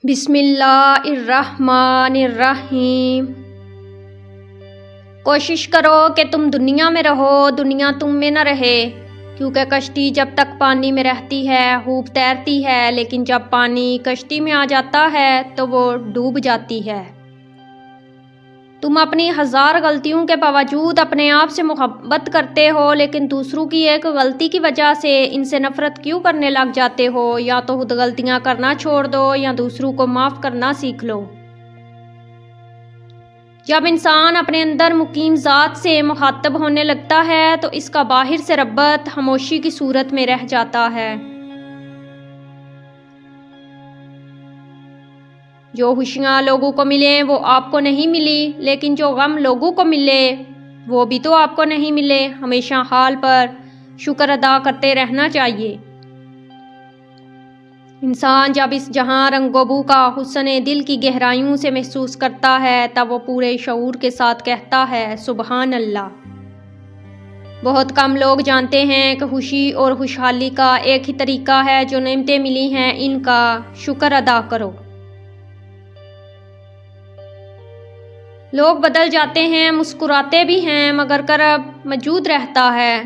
بسم اللہ الرحمن الرحیم۔ کوشش کرو کہ تم دنیا میں رہو، دنیا تم میں نہ رہے، کیونکہ کشتی جب تک پانی میں رہتی ہے خوب تیرتی ہے، لیکن جب پانی کشتی میں آ جاتا ہے تو وہ ڈوب جاتی ہے۔ تم اپنی ہزار غلطیوں کے باوجود اپنے آپ سے محبت کرتے ہو، لیکن دوسروں کی ایک غلطی کی وجہ سے ان سے نفرت کیوں کرنے لگ جاتے ہو؟ یا تو خود غلطیاں کرنا چھوڑ دو یا دوسروں کو معاف کرنا سیکھ لو۔ جب انسان اپنے اندر مقیم ذات سے مخاطب ہونے لگتا ہے تو اس کا باہر سے ربط خاموشی کی صورت میں رہ جاتا ہے۔ جو خوشیاں لوگوں کو ملیں وہ آپ کو نہیں ملی، لیکن جو غم لوگوں کو ملے وہ بھی تو آپ کو نہیں ملے۔ ہمیشہ حال پر شکر ادا کرتے رہنا چاہیے۔ انسان جب اس جہاں رنگ و بو کا حسن دل کی گہرائیوں سے محسوس کرتا ہے تب وہ پورے شعور کے ساتھ کہتا ہے سبحان اللہ۔ بہت کم لوگ جانتے ہیں کہ خوشی اور خوشحالی کا ایک ہی طریقہ ہے، جو نعمتیں ملی ہیں ان کا شکر ادا کرو۔ لوگ بدل جاتے ہیں، مسکراتے بھی ہیں، مگر کرب موجود رہتا ہے۔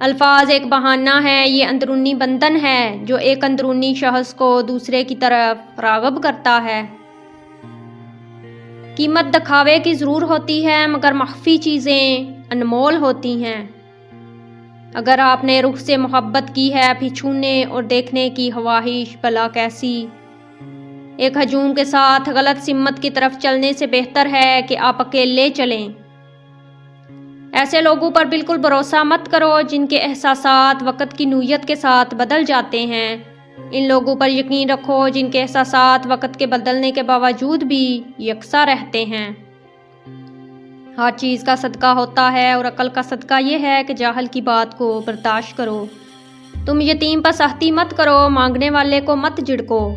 الفاظ ایک بہانہ ہے، یہ اندرونی بندھن ہے جو ایک اندرونی شخص کو دوسرے کی طرف راغب کرتا ہے۔ قیمت دکھاوے کی ضرور ہوتی ہے، مگر مخفی چیزیں انمول ہوتی ہیں۔ اگر آپ نے رخ سے محبت کی ہے، پھر چھونے اور دیکھنے کی خواہش بھلا کیسی؟ ایک ہجوم کے ساتھ غلط سمت کی طرف چلنے سے بہتر ہے کہ آپ اکیلے چلیں۔ ایسے لوگوں پر بالکل بھروسہ مت کرو جن کے احساسات وقت کی نوعیت کے ساتھ بدل جاتے ہیں۔ ان لوگوں پر یقین رکھو جن کے احساسات وقت کے بدلنے کے باوجود بھی یکساں رہتے ہیں۔ ہر چیز کا صدقہ ہوتا ہے اور عقل کا صدقہ یہ ہے کہ جاہل کی بات کو برداشت کرو۔ تم یتیم پر سختی مت کرو، مانگنے والے کو مت جھڑکو۔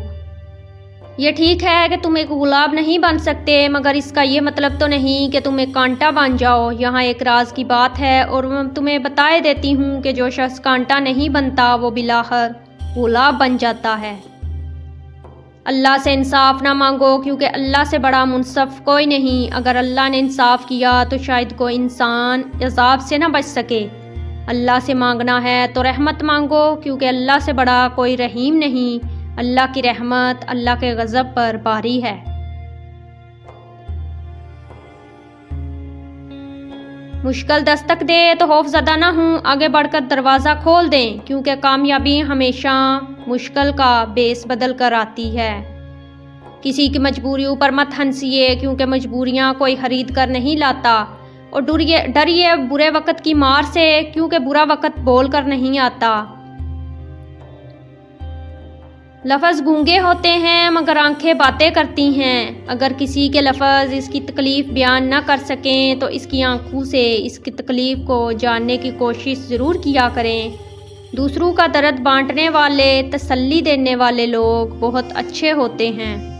یہ ٹھیک ہے کہ تم ایک گلاب نہیں بن سکتے، مگر اس کا یہ مطلب تو نہیں کہ تم ایک کانٹا بن جاؤ۔ یہاں ایک راز کی بات ہے اور میں تمہیں بتائے دیتی ہوں کہ جو شخص کانٹا نہیں بنتا وہ بالآخر گلاب بن جاتا ہے۔ اللہ سے انصاف نہ مانگو، کیونکہ اللہ سے بڑا منصف کوئی نہیں۔ اگر اللہ نے انصاف کیا تو شاید کوئی انسان عذاب سے نہ بچ سکے۔ اللہ سے مانگنا ہے تو رحمت مانگو، کیونکہ اللہ سے بڑا کوئی رحیم نہیں۔ اللہ کی رحمت اللہ کے غضب پر باری ہے۔ مشکل دستک دے تو خوف زدہ نہ ہوں، آگے بڑھ کر دروازہ کھول دیں، کیونکہ کامیابی ہمیشہ مشکل کا بیس بدل کر آتی ہے۔ کسی کی مجبوریوں پر مت ہنسیے، کیونکہ مجبوریاں کوئی خرید کر نہیں لاتا، اور ڈریے برے وقت کی مار سے، کیونکہ برا وقت بول کر نہیں آتا۔ لفظ گونگے ہوتے ہیں مگر آنکھیں باتیں کرتی ہیں۔ اگر کسی کے لفظ اس کی تکلیف بیان نہ کر سکیں تو اس کی آنکھوں سے اس کی تکلیف کو جاننے کی کوشش ضرور کیا کریں۔ دوسروں کا درد بانٹنے والے، تسلی دینے والے لوگ بہت اچھے ہوتے ہیں۔